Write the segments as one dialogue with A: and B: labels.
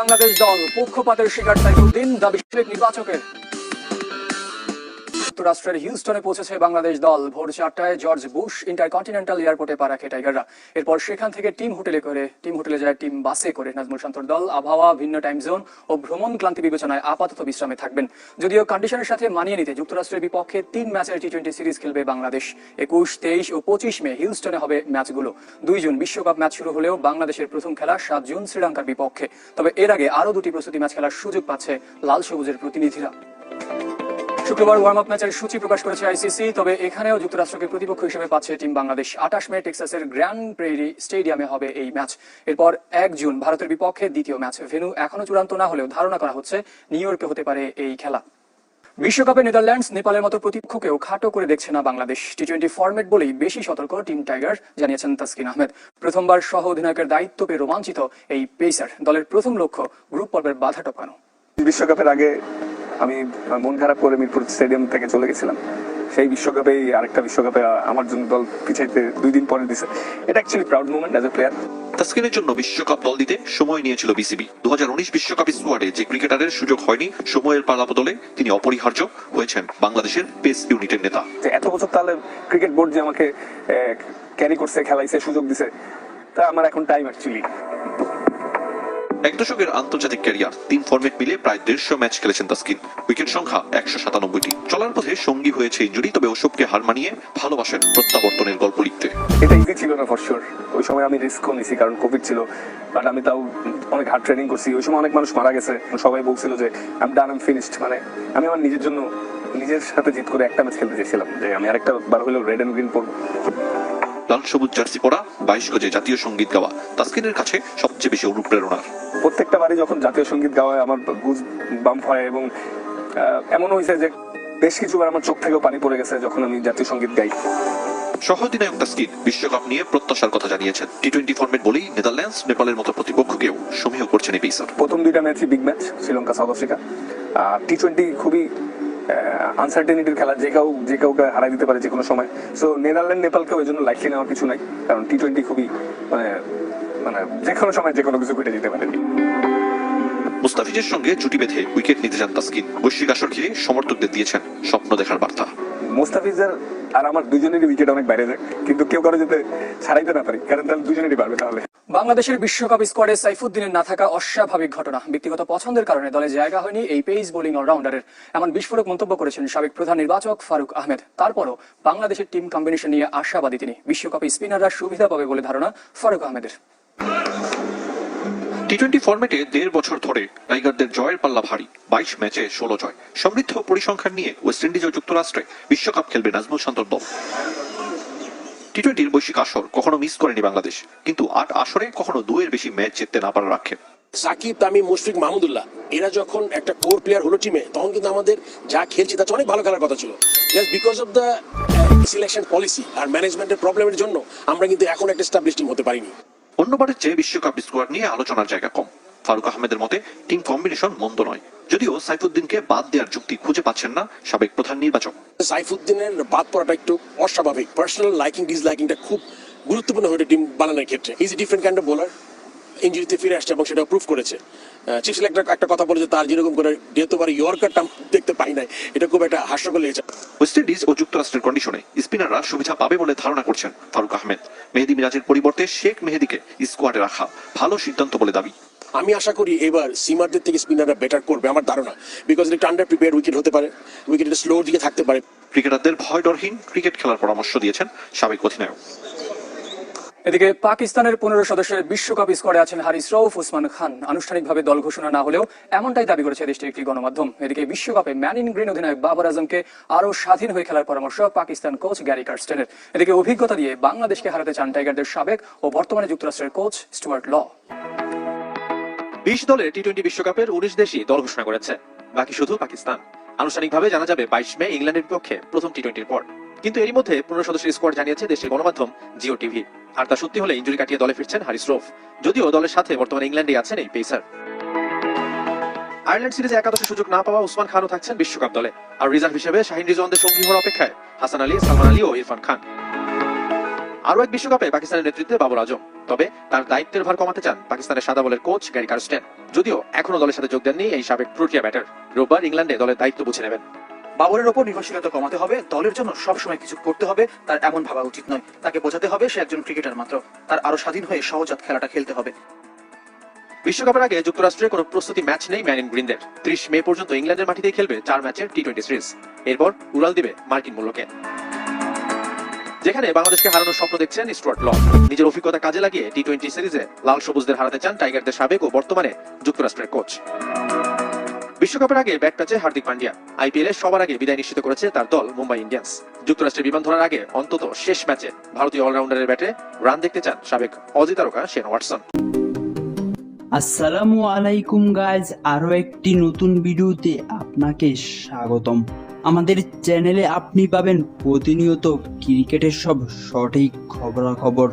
A: বাংলাদেশ দল পক্ষপাতের শিকার সাইফুদ্দিন, দাবি নির্বাচকের। যুক্তরাষ্ট্রের হিউস্টনে পৌঁছেছে বাংলাদেশ দল। ভোর 4টায় জর্জ বুশ ইন্টারকন্টিনেন্টাল এয়ারপোর্টে পা রাখে টাইগাররা। এরপর সেখান থেকে টিম হোটেলে যায় টিম বাসে করে নাজমুল শান্তর দল। আবহাওয়া, ভিন্ন টাইম জোন ও ভ্রমণ ক্লান্তি বিবেচনায় আপাতত বিশ্রামে থাকবেন। যদিও কন্ডিশনের সাথে মানিয়ে নিতে যুক্তরাষ্ট্রের বিপক্ষে 3 ম্যাচের টি-20 সিরিজ খেলবে বাংলাদেশ। 21, 23 ও 25 মে হিউস্টনে হবে ম্যাচগুলো। 2 জুন বিশ্বকাপ ম্যাচ শুরু হলেও বাংলাদেশের প্রথম খেলা 7 জুন শ্রীলঙ্কার বিপক্ষে। তবে এর আগে আরও 2টি প্রস্তুতি ম্যাচ খেলার সুযোগ পাচ্ছে লাল সবুজের প্রতিনিধিরা। শুক্রবার ওয়ার্ম আপ ম্যাচের সূচি প্রকাশ করেছে আইসিসি। তবে এখানেও যুক্তরাষ্ট্রকে প্রতিপক্ষ হিসেবে পাচ্ছে টিম বাংলাদেশ। 28 মে টেক্সাসের গ্র্যান্ড প্রেরি স্টেডিয়ামে হবে এই ম্যাচ। এরপর 1 জুন ভারতের বিপক্ষে দ্বিতীয় ম্যাচ। ভেন্যু এখনো চূড়ান্ত না হলেও ধারণা করা হচ্ছে নিউ ইয়র্কে হতে পারে এই খেলা। বিশ্বকাপে নেদারল্যান্ডস, নেপালের মতো প্রতিপক্ষকেও খাটো করে দেখছে না বাংলাদেশ। টি-20 ফরম্যাট বলেই বেশি সতর্ক টিম টাইগার, জানিয়েছেন তাসকিন আহমেদ। প্রথমবার সহ অধিনায়কের দায়িত্ব পেয়ে রোমাঞ্চিত এই পেসার। দলের প্রথম লক্ষ্য গ্রুপ পর্বের বাধা টপকানো।
B: বিশ্বকাপের আগে আমি মন খারাপ করে মিরপুর স্টেডিয়াম থেকে চলে গেছিলাম। সেই বিশ্বকাপে আরেকটা বিশ্বকাপে আমার জন্য দল পিছাইতে 2 দিন পরে দিছে। এটা actually proud moment as a player.
C: তাসকিনের জন্য বিশ্বকাপ দল দিতে সময় নিয়েছিল বিসিবি। 2019 বিশ্বকাপ স্কোয়াডে যে ক্রিকেটারের সুযোগ হয়নি, সময়ের পালাবদলে তিনি অপরিহার্য হয়েছেন বাংলাদেশের পেস ইউনিটের নেতা।
B: এত বছর তাহলে ক্রিকেট বোর্ড যে আমাকে ক্যারি করছে, খেলাইছে, সুযোগ দিছে, তা আমার এখন টাইম অ্যাকচুয়ালি।
C: 1 দশকের আন্তর্জাতিক ক্যারিয়ার, 3 ফরম্যাট মিলে প্রায় 150 ম্যাচ খেলেছেন তাসকিন। উইকেট সংখ্যা 197টি। চলার পথে সঙ্গী হয়েছে ইনজুরি, তবে ওসবকে হার মানিয়ে ভালোবাসেন প্রত্যাবর্তনের গল্প লিখতে।
B: এটা ইজি ছিল না ফর শিওর। ওই সময় আমি রিস্কও নিছি, কারণ কোভিড ছিল। বাট আমি তাও অনেক হার্ড ট্রেনিং করছি। ওই সময় অনেক মানুষ মারা গেছে, সবাই বলছিল যে I am done, I am finished. মানে আমি আমার নিজের জন্য, নিজের সাথে জিত করে একটা ম্যাচ খেলতে চেয়েছিলাম, যে আমি আরেকটা বার হলেও রেড এন্ড গ্রিন পরবো।
C: লাল সবুজ জার্সি পরা, 22 গজে জাতীয় সঙ্গীত গাওয়া তাসকিনের কাছে সবচেয়ে বেশি অনুপ্রেরণার।
B: প্রত্যেকটা বারে যখন জাতীয় সঙ্গীত গাওয়া হয় আমার গুজ বাম্প হয়, এবং এমন হয়েছে যে বেশ কিছুবার আমার চোখ থেকেও পানি পড়ে গেছে যখন আমি জাতীয় সঙ্গীত গাই।
C: সহ অধিনায়ক তাসকিন বিশ্বকাপ নিয়ে প্রত্যাশার কথা জানিয়েছেন। টি-20 ফরম্যাট বলেই নেদারল্যান্ডস, নেপালের মতো প্রতিপক্ষকেও সমীহ করছেন এই পেসার।
B: প্রথম 2টা ম্যাচই big match, Sri Lanka, South Africa. টি-20 খুবই আনসার্টেনিটির খেলা, যে কাউকে হারাই দিতে পারে যে কোনো সময়। সো নেদারল্যান্ড, নেপালকেও এই জন্য লাইটলি নেওয়ার কিছু নাই, কারণ টি-20 খুবই মানে যে কোনো সময় যে কোনো কিছু ঘটে যেতে পারে।
C: মুস্তাফিজের সঙ্গে জুটি বেঁধে উইকেট নিতে যান তাসকিন। বৈশ্বিক আসর ঘিরে সমর্থকদের দিয়েছেন স্বপ্ন দেখার বার্তা।
B: মুস্তাফিজের আর আমার দুজনেরই উইকেট অনেক বাইরে যায়, কিন্তু কেউ কারো যেতে ছাড়াইতে না পারি, কারণ তাহলে দুজনেরই পারবে। তাহলে
A: বাংলাদেশের বিশ্বকাপ স্কোয়াডে সাইফুদ্দিনের না থাকা অস্বাভাবিক ঘটনা। ব্যক্তিগত পছন্দের কারণে দলে জায়গা হয়নি এই পেস বোলিং অলরাউন্ডারের, এমন বিস্ফোরক মন্তব্য করেছেন সাবেক প্রধান নির্বাচক ফারুক আহমেদ। তারপরও বাংলাদেশের টিম কম্বিনেশন নিয়ে আশাবাদী তিনি। বিশ্বকাপে স্পিনাররা সুবিধা পাবে বলে ধারণা ফারুক আহমেদের।
C: টি-20 ফরম্যাটে 1.5 বছর ধরে টাইগারদের জয়ের পাল্লা ভারী। 22 ম্যাচে 16 জয়। সমৃদ্ধ পরিসংখ্যান নিয়ে ওয়েস্ট ইন্ডিজ ও যুক্তরাষ্ট্রে বিশ্বকাপ খেলবে নাজমুল শান্তর দল। টি-20 বৈশ্বিক আসর কখনো মিস করেনি বাংলাদেশ, কিন্তু 8 আসরে কখনো 2-এর বেশি ম্যাচ জিততে না পারার আক্ষেপ।
D: সাকিব, তামিম, মুশফিক, মাহমুদুল্লাহ এরা যখন একটা কোর প্লেয়ার হলো টিমে, তখন কিন্তু আমাদের যা খেলছি তার অনেক ভালো খেলার কথা ছিল। Just because of the selection policy আর ম্যানেজমেন্টের প্রবলেমের জন্য আমরা কিন্তু এখন একটা এস্টাবলিশ টিম হতে পারিনি।
C: অন্যবারের চেয়ে বিশ্বকাপ স্কোয়াড নিয়ে আলোচনার জায়গা কম। ফারুক আহমেদের মতে টিম কম্বিনেশন মন্দ নয়, যদিও সাইফুদ্দিনকে বাদ দেওয়ার যুক্তি খুঁজে পাচ্ছেন না সাবেক প্রধান নির্বাচক।
D: সাইফুদ্দিনের বাদ পড়াটা একটু অস্বাভাবিক। পার্সোনাল লাইকিং ডিসলাইকিংটা খুব গুরুত্বপূর্ণ হয়ে টিম বানানোর ক্ষেত্রে। Is a different kind of bowler, ইনজুরিতে ফিরে আসছে এবং সেটা প্রুভ করেছে। চিফ সিলেক্টর একটা কথা বলে যে তার যেরকম করে যেহেতুবার ইয়র্কারটা দেখতে পাই নাই, এটা খুব একটা হাস্যকর লেগেছে।
C: ওয়েস্ট ইন্ডিজ ও যুক্তরাষ্ট্রের কন্ডিশনে স্পিনাররা সুবিধা পাবে বলে ধারণা করছেন ফারুক আহমেদ। মেহেদী মিরাজের পরিবর্তে শেখ মেহেদীকে স্কোয়াডে রাখা ভালো সিদ্ধান্ত বলে দাবি।
D: আমি আশা করি এবার সিমারদের থেকে স্পিনাররা বেটার করবে, আমার ধারণা। বিকজ একটু আন্ডার প্রিপেয়ার উইকেট হতে পারে, উইকেট স্লো দিকে থাকতে পারে।
C: ক্রিকেটারদের ভয় ডরহীন ক্রিকেট খেলার পরামর্শ দিয়েছেন সাবেক অধিনায়ক।
A: এদিকে পাকিস্তানের 15 সদস্যের বিশ্বকাপ স্কোয়াডে আছেন হারিস রউফ, ওসমান খান। আনুষ্ঠানিকভাবে দল ঘোষণা না হলেও এমনটাই দাবি করেছে দেশটির একটি গণমাধ্যম। এদিকে বিশ্বকাপে ম্যান ইন গ্রিন অধিনায়ক বাবর আজমকে আরও স্বাধীন হয়ে খেলার পরামর্শ পাকিস্তান কোচ গ্যারি কার্স্টেনের। এদিকে অভিজ্ঞতা দিয়ে বাংলাদেশকে হারাতে চান টাইগারদের সাবেক ও বর্তমানে যুক্তরাষ্ট্রের কোচ স্টুয়ার্ট ল।
E: 20 দলের টি-20 বিশ্বকাপের 19 দেশই দল ঘোষণা করেছে, বাকি শুধু পাকিস্তান। আনুষ্ঠানিকভাবে জানা যাবে 22 মে ইংল্যান্ডের বিপক্ষে প্রথম টি-20-র পর। কিন্তু এরই মধ্যে 15 সদস্যের স্কোয়াড জানিয়েছে দেশের গণমাধ্যম জিও টিভি। আর তা সত্যি হলে ইনজুরি কাটিয়ে দলে ফিরছেন হারিস রউফ, যদিও দলের সাথে বর্তমানে ইংল্যান্ডে আছেন এই পেসার। আয়ারল্যান্ড সিরিজে একাদশে সুযোগ না পাওয়া ওসমান খানও থাকছেন বিশ্বকাপ দলে। আর রিজার্ভ হিসেবে শাহিন রিজওয়ানদের সঙ্গী হওয়ার অপেক্ষায় হাসান আলী, সালমান আলী ও ইরফান খান। আরও এক বিশ্বকাপে পাকিস্তানের নেতৃত্বে বাবর আজম। তবে তার দায়িত্বের ভার কমাতে চান পাকিস্তানের সাদা বলের কোচ গ্যারি কারস্টেন, যদিও এখনো দলের সাথে যোগ দেননি এই সাবেক প্রোটিয়া ব্যাটার। রোববার ইংল্যান্ডে দলের দায়িত্ব বুঝে নেবেন।
F: বাবরের ওপর নির্ভরশীলতা কমাতে হবে, দলের জন্য সবসময় কিছু করতে হবে, তার এমন ভাবা উচিত নয়। তাকে বোঝাতে হবে সে একজন ক্রিকেটার মাত্র, তার আরো স্বাধীন হয়ে সহজাত খেলাটা খেলতে হবে।
E: বিশ্বকাপের আগে যুক্তরাষ্ট্রে কোনো প্রস্তুতি ম্যাচ নেই ম্যান ইন গ্রিনদের। 30 মে পর্যন্ত ইংল্যান্ডের মাটিতেই খেলবে 4 ম্যাচের টি-20 সিরিজ। এরপর উড়াল দিবে মার্কিন মূল্যকে, যেখানে বাংলাদেশকে হারানোর স্বপ্ন দেখছেন স্টুয়ার্ট ল। নিজের অভিজ্ঞতা কাজে লাগিয়ে টি-20 সিরিজে লাল সবুজদের হারাতে চান টাইগারদের সাবেক ও বর্তমানে যুক্তরাষ্ট্রের কোচ। বিশ্বকাপের আগে ব্যাট প্যাচে হার্দিক পান্ডিয়া। আইপিএল এ সবার আগে বিদায় নিশ্চিত করেছে তার দল মুম্বাই ইন্ডিয়ান্স। যুক্তরাষ্ট্রের বিমান ধরার আগে অন্তত শেষ ম্যাচে ভারতীয় অলরাউন্ডারের ব্যাটে রান দেখতে চান সাবেক অজি তারকা শেন ওয়াটসন।
G: আসসালামু আলাইকুম গাইজ, আরো একটি নতুন ভিডিওতে আপনাকে স্বাগতম। আমাদের চ্যানেলে আপনি পাবেন প্রতিনিয়ত ক্রিকেটের সব সঠিক খবরাখবর,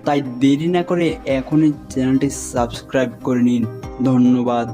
G: তাই দেরি না করে এখনই চ্যানেলটি সাবস্ক্রাইব করে নিন। ধন্যবাদ।